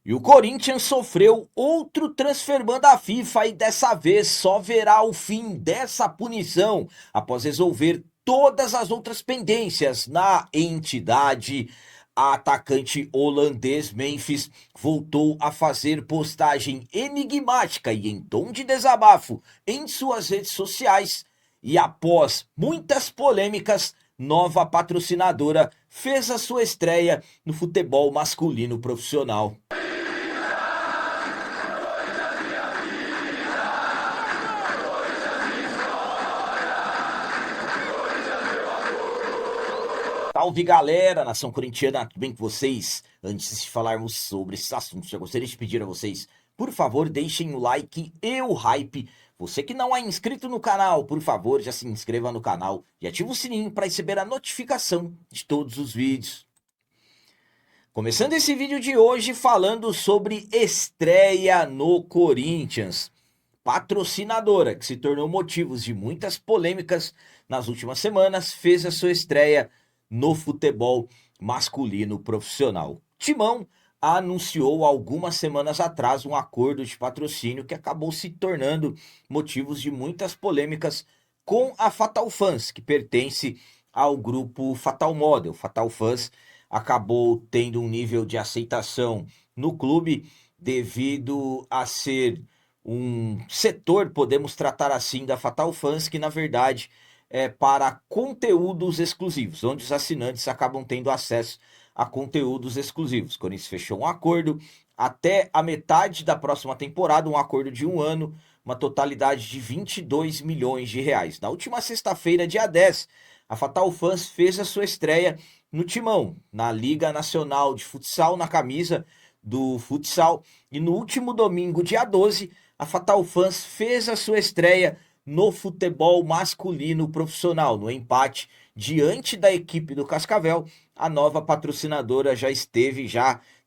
E o Corinthians sofreu outro transferban da FIFA e dessa vez só verá o fim dessa punição após resolver todas as outras pendências na entidade. A atacante holandês Memphis voltou a fazer postagem enigmática e em tom de desabafo em suas redes sociais. E após muitas polêmicas, nova patrocinadora fez a sua estreia no futebol masculino profissional. Salve galera, nação corintiana, tudo bem com vocês? Antes de falarmos sobre esses assuntos, já gostaria de pedir a vocês, por favor, deixem o like e o hype. Você que não é inscrito no canal, por favor, já se inscreva no canal e ative o sininho para receber a notificação de todos os vídeos. Começando esse vídeo de hoje falando sobre estreia no Corinthians. Patrocinadora que se tornou motivo de muitas polêmicas nas últimas semanas, fez a sua estreia no futebol masculino profissional. Timão anunciou algumas semanas atrás um acordo de patrocínio que acabou se tornando motivos de muitas polêmicas com a Fatal Fans, que pertence ao grupo Fatal Model. Fatal Fans acabou tendo um nível de aceitação no clube devido a ser um setor, podemos tratar assim, da Fatal Fans, que na verdade é para conteúdos exclusivos, onde os assinantes acabam tendo acesso a conteúdos exclusivos. O Corinthians fechou um acordo até a metade da próxima temporada, um acordo de 1 ano, uma totalidade de 22 milhões de reais. Na última sexta-feira, dia 10, a Fatal Fans fez a sua estreia no Timão, na Liga Nacional de Futsal, na camisa do futsal. E no último domingo, dia 12, a Fatal Fans fez a sua estreia no futebol masculino profissional, no empate diante da equipe do Cascavel. A nova patrocinadora já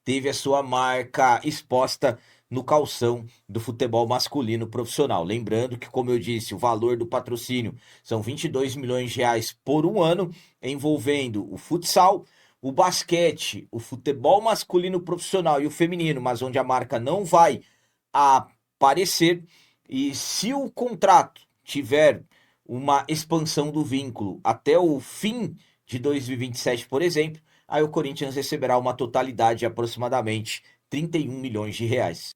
teve a sua marca exposta no calção do futebol masculino profissional. Lembrando que, como eu disse, o valor do patrocínio são 22 milhões de reais por 1 ano, envolvendo o futsal, o basquete, o futebol masculino profissional e o feminino, mas onde a marca não vai aparecer. E se o contrato tiver uma expansão do vínculo até o fim de 2027, por exemplo, aí o Corinthians receberá uma totalidade de aproximadamente 31 milhões de reais.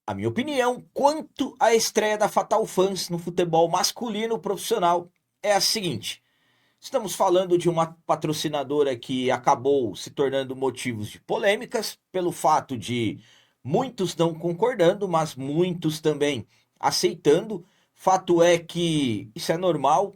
A minha opinião quanto à estreia da Fatal Fans no futebol masculino profissional é a seguinte: estamos falando de uma patrocinadora que acabou se tornando motivos de polêmicas pelo fato de muitos não concordando, mas muitos também aceitando. Fato é que isso é normal.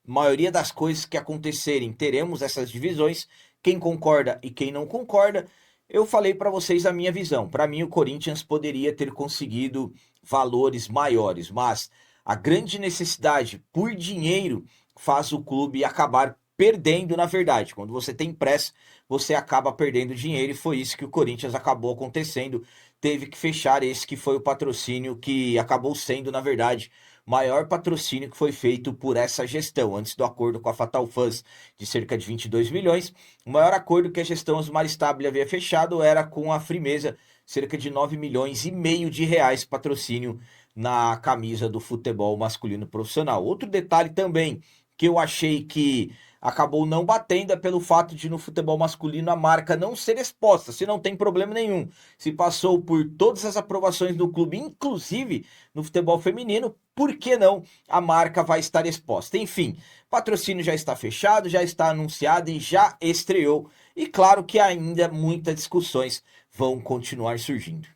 A maioria das coisas que acontecerem, teremos essas divisões, quem concorda e quem não concorda. Eu falei para vocês a minha visão. Para mim, o Corinthians poderia ter conseguido valores maiores, mas a grande necessidade por dinheiro faz o clube acabar perdendo, na verdade. Quando você tem pressa, você acaba perdendo dinheiro, e foi isso que o Corinthians acabou acontecendo. Teve que fechar esse que foi o patrocínio que acabou sendo, na verdade, maior patrocínio que foi feito por essa gestão. Antes do acordo com a Fatal Fans de cerca de 22 milhões, o maior acordo que a gestão Osmar Stabile havia fechado era com a Frimeza, cerca de 9 milhões e meio de reais patrocínio na camisa do futebol masculino profissional. Outro detalhe também que eu achei que acabou não batendo é pelo fato de no futebol masculino a marca não ser exposta, se não tem problema nenhum. Se passou por todas as aprovações do clube, inclusive no futebol feminino, por que não a marca vai estar exposta? Enfim, patrocínio já está fechado, já está anunciado e já estreou. E claro que ainda muitas discussões vão continuar surgindo.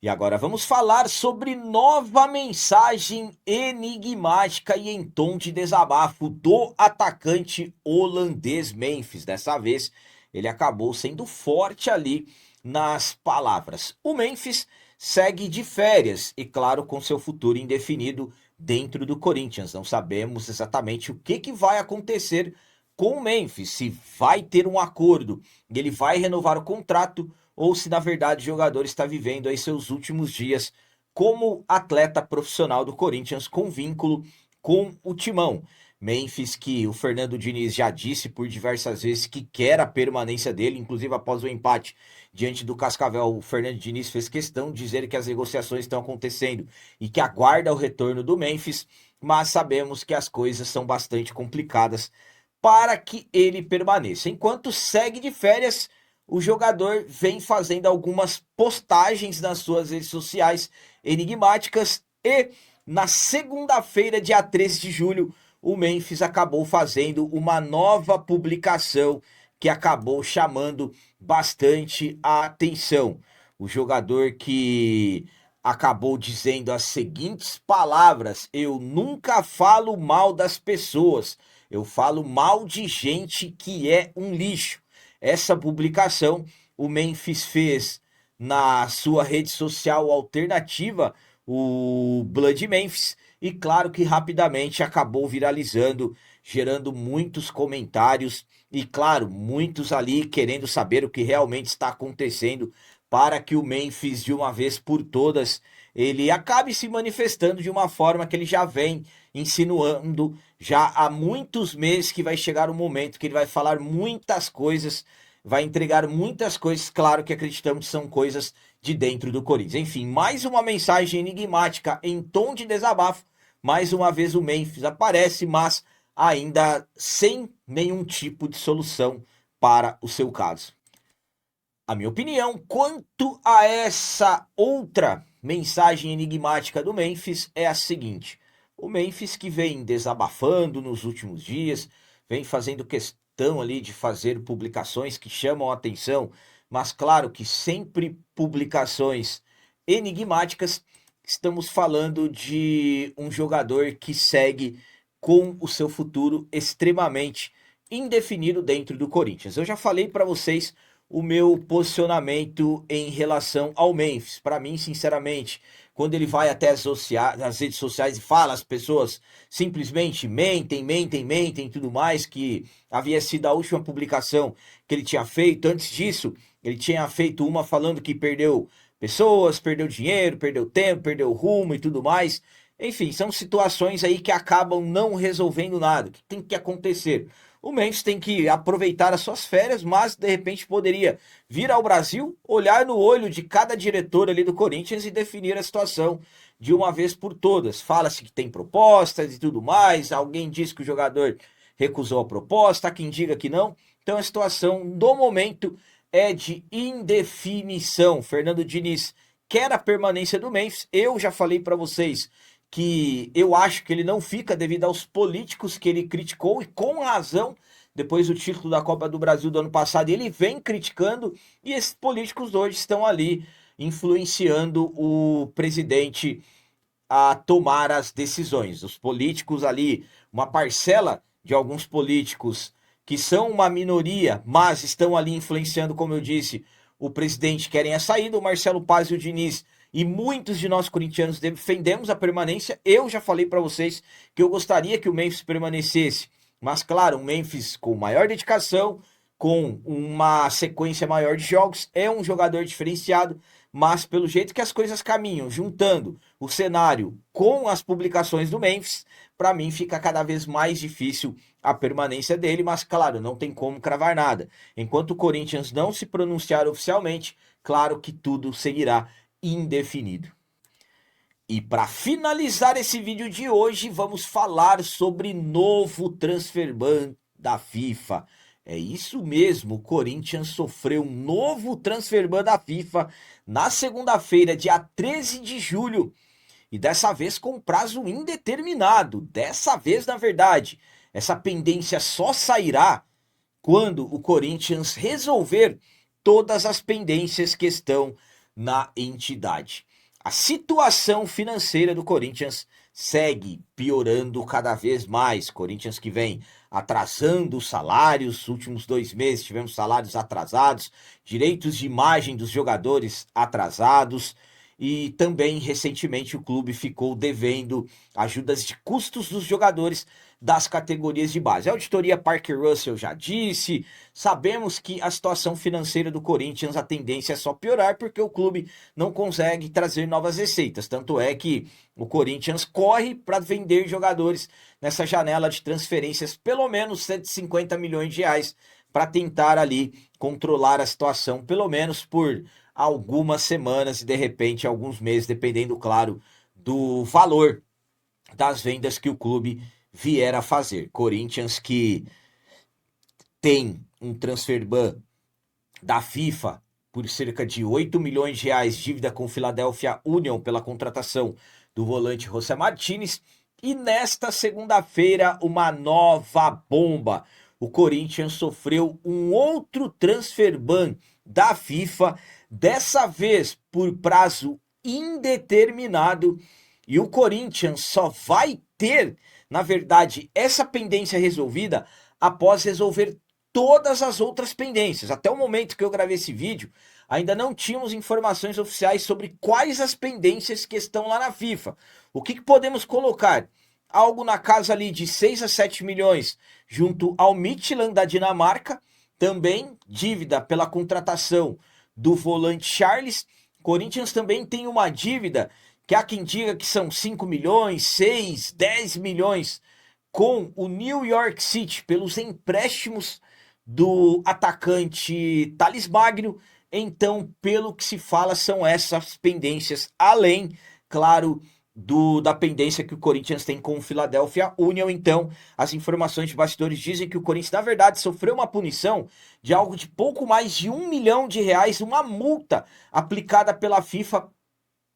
E agora vamos falar sobre nova mensagem enigmática e em tom de desabafo do atacante holandês Memphis. Dessa vez, ele acabou sendo forte ali nas palavras. O Memphis segue de férias e, claro, com seu futuro indefinido dentro do Corinthians. Não sabemos exatamente o que vai acontecer com o Memphis, se vai ter um acordo e ele vai renovar o contrato, ou se na verdade o jogador está vivendo aí seus últimos dias como atleta profissional do Corinthians com vínculo com o Timão. Memphis, que o Fernando Diniz já disse por diversas vezes que quer a permanência dele, inclusive após o empate diante do Cascavel, o Fernando Diniz fez questão de dizer que as negociações estão acontecendo e que aguarda o retorno do Memphis, mas sabemos que as coisas são bastante complicadas para que ele permaneça. Enquanto segue de férias, o jogador vem fazendo algumas postagens nas suas redes sociais enigmáticas e na segunda-feira, dia 13 de julho, o Memphis acabou fazendo uma nova publicação que acabou chamando bastante a atenção. O jogador que acabou dizendo as seguintes palavras: eu nunca falo mal das pessoas, eu falo mal de gente que é um lixo. Essa publicação o Memphis fez na sua rede social alternativa, o Blood Memphis, e claro que rapidamente acabou viralizando, gerando muitos comentários e, claro, muitos ali querendo saber o que realmente está acontecendo para que o Memphis, de uma vez por todas, ele acabe se manifestando de uma forma que ele já vem insinuando já há muitos meses, que vai chegar um momento que ele vai falar muitas coisas, vai entregar muitas coisas, claro que acreditamos que são coisas de dentro do Corinthians. Enfim, mais uma mensagem enigmática em tom de desabafo. Mais uma vez o Memphis aparece, mas ainda sem nenhum tipo de solução para o seu caso. A minha opinião quanto a essa outra mensagem enigmática do Memphis é a seguinte: o Memphis, que vem desabafando nos últimos dias, vem fazendo questão ali de fazer publicações que chamam a atenção, mas claro que sempre publicações enigmáticas. Estamos falando de um jogador que segue com o seu futuro extremamente indefinido dentro do Corinthians. Eu já falei para vocês o meu posicionamento em relação ao Memphis. Para mim, sinceramente, quando ele vai até as redes sociais e fala, as pessoas simplesmente mentem e tudo mais, que havia sido a última publicação que ele tinha feito. Antes disso, ele tinha feito uma falando que perdeu pessoas, perdeu dinheiro, perdeu tempo, perdeu rumo e tudo mais. Enfim, são situações aí que acabam não resolvendo nada. O que tem que acontecer? O Memphis tem que aproveitar as suas férias, mas de repente poderia vir ao Brasil, olhar no olho de cada diretor ali do Corinthians e definir a situação de uma vez por todas. Fala-se que tem propostas e tudo mais, alguém diz que o jogador recusou a proposta, há quem diga que não. Então a situação do momento é de indefinição. Fernando Diniz quer a permanência do Memphis. Eu já falei para vocês que eu acho que ele não fica devido aos políticos que ele criticou, e com razão, depois do título da Copa do Brasil do ano passado, ele vem criticando, e esses políticos hoje estão ali influenciando o presidente a tomar as decisões. Os políticos ali, uma parcela de alguns políticos que são uma minoria, mas estão ali influenciando, como eu disse, o presidente, querem a saída. O Marcelo Paz e o Diniz e muitos de nós corintianos defendemos a permanência. Eu já falei para vocês que eu gostaria que o Memphis permanecesse, mas claro, um Memphis com maior dedicação, com uma sequência maior de jogos, é um jogador diferenciado, mas pelo jeito que as coisas caminham, juntando o cenário com as publicações do Memphis, para mim fica cada vez mais difícil a permanência dele, mas claro, não tem como cravar nada. Enquanto o Corinthians não se pronunciar oficialmente, claro que tudo seguirá indefinido. E para finalizar esse vídeo de hoje, vamos falar sobre novo transfer ban da FIFA. É isso mesmo, o Corinthians sofreu um novo transfer ban da FIFA na segunda-feira, dia 13 de julho. E dessa vez com prazo indeterminado. Dessa vez, na verdade, essa pendência só sairá quando o Corinthians resolver todas as pendências que estão na entidade. A situação financeira do Corinthians segue piorando cada vez mais. Corinthians que vem atrasando os salários, nos últimos 2 meses tivemos salários atrasados, direitos de imagem dos jogadores atrasados, e também recentemente o clube ficou devendo ajudas de custos dos jogadores das categorias de base. A auditoria Parker Russell já disse, sabemos que a situação financeira do Corinthians, a tendência é só piorar porque o clube não consegue trazer novas receitas, tanto é que o Corinthians corre para vender jogadores nessa janela de transferências, pelo menos 150 milhões de reais, para tentar ali controlar a situação, pelo menos por algumas semanas e de repente alguns meses, dependendo, claro, do valor das vendas que o clube vier a fazer. Corinthians que tem um transfer ban da FIFA por cerca de 8 milhões de reais, dívida com Philadelphia Union pela contratação do volante José Martinez. E nesta segunda-feira, uma nova bomba. O Corinthians sofreu um outro transfer ban da FIFA, dessa vez por prazo indeterminado. E o Corinthians só vai ter, na verdade, essa pendência resolvida após resolver todas as outras pendências. Até o momento que eu gravei esse vídeo, ainda não tínhamos informações oficiais sobre quais as pendências que estão lá na FIFA. O que podemos colocar? Algo na casa ali de 6 a 7 milhões junto ao Midtjylland da Dinamarca, também dívida pela contratação do volante Charles. Corinthians também tem uma dívida que há quem diga que são 5 milhões, 6, 10 milhões com o New York City pelos empréstimos do atacante Thales Magno. Então, pelo que se fala, são essas pendências, além, claro, da pendência que o Corinthians tem com o Philadelphia Union. Então, as informações de bastidores dizem que o Corinthians, na verdade, sofreu uma punição de algo de pouco mais de 1 milhão de reais, uma multa aplicada pela FIFA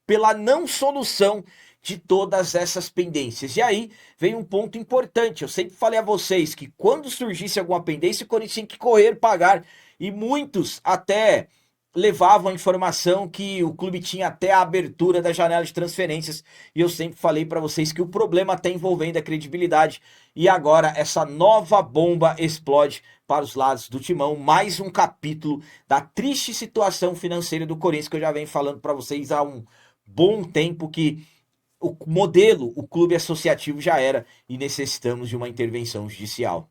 pela não solução de todas essas pendências. E aí vem um ponto importante. Eu sempre falei a vocês que quando surgisse alguma pendência, o Corinthians tinha que correr, pagar. E muitos até levavam a informação que o clube tinha até a abertura da janela de transferências. E eu sempre falei para vocês que o problema está envolvendo a credibilidade. E agora essa nova bomba explode para os lados do Timão. Mais um capítulo da triste situação financeira do Corinthians, que eu já venho falando para vocês há um bom tempo, que o modelo, o clube associativo já era e necessitamos de uma intervenção judicial.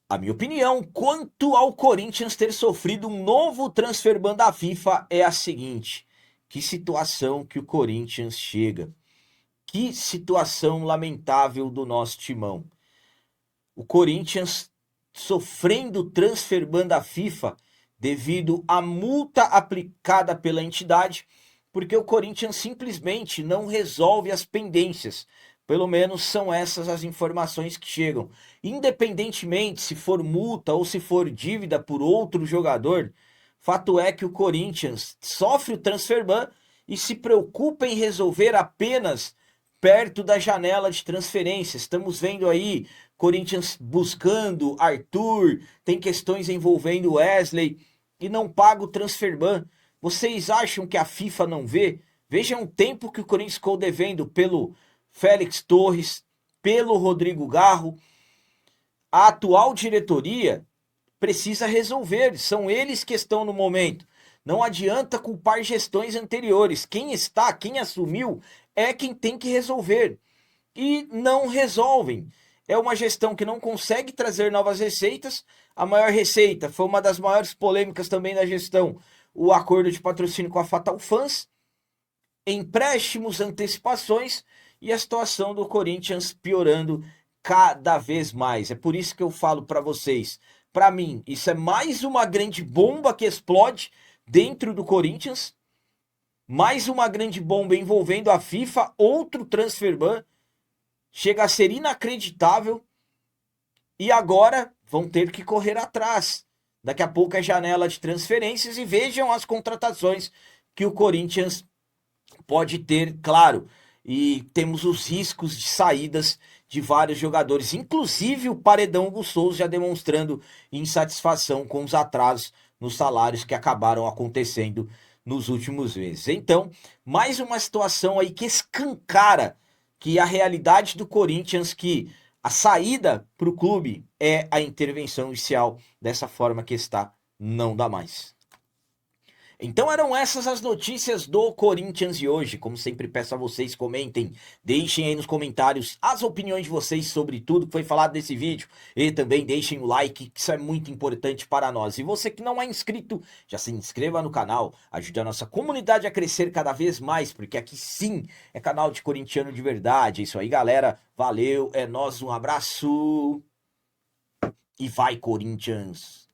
A minha opinião quanto ao Corinthians ter sofrido um novo transfer ban da FIFA é a seguinte: que situação que o Corinthians chega. Que situação lamentável do nosso timão. O Corinthians sofrendo transfer ban da FIFA devido à multa aplicada pela entidade, porque o Corinthians simplesmente não resolve as pendências. Pelo menos são essas as informações que chegam. Independentemente se for multa ou se for dívida por outro jogador, fato é que o Corinthians sofre o transfer ban e se preocupa em resolver apenas perto da janela de transferências. Estamos vendo aí Corinthians buscando Arthur, tem questões envolvendo Wesley e não paga o transfer ban. Vocês acham que a FIFA não vê? Vejam o tempo que o Corinthians ficou devendo pelo Félix Torres, pelo Rodrigo Garro. A atual diretoria precisa resolver, são eles que estão no momento. Não adianta culpar gestões anteriores. Quem assumiu é quem tem que resolver. E não resolvem. É uma gestão que não consegue trazer novas receitas. A maior receita foi uma das maiores polêmicas também da gestão, o acordo de patrocínio com a Fatal Fans, empréstimos, antecipações e a situação do Corinthians piorando cada vez mais. É por isso que eu falo para vocês, para mim, isso é mais uma grande bomba que explode dentro do Corinthians, mais uma grande bomba envolvendo a FIFA, outro transfer ban, chega a ser inacreditável e agora vão ter que correr atrás. Daqui a pouco é janela de transferências e vejam as contratações que o Corinthians pode ter, claro. E temos os riscos de saídas de vários jogadores, inclusive o Paredão Hugo Souza já demonstrando insatisfação com os atrasos nos salários que acabaram acontecendo nos últimos meses. Então, mais uma situação aí que escancara que a realidade do Corinthians, que a saída para o clube é a intervenção judicial, dessa forma que está, não dá mais. Então eram essas as notícias do Corinthians de hoje. Como sempre peço a vocês, comentem, deixem aí nos comentários as opiniões de vocês sobre tudo que foi falado nesse vídeo e também deixem o like, que isso é muito importante para nós. E você que não é inscrito, já se inscreva no canal, ajude a nossa comunidade a crescer cada vez mais, porque aqui sim é canal de corintiano de verdade. É isso aí, galera. Valeu, é nóis, um abraço e vai, Corinthians!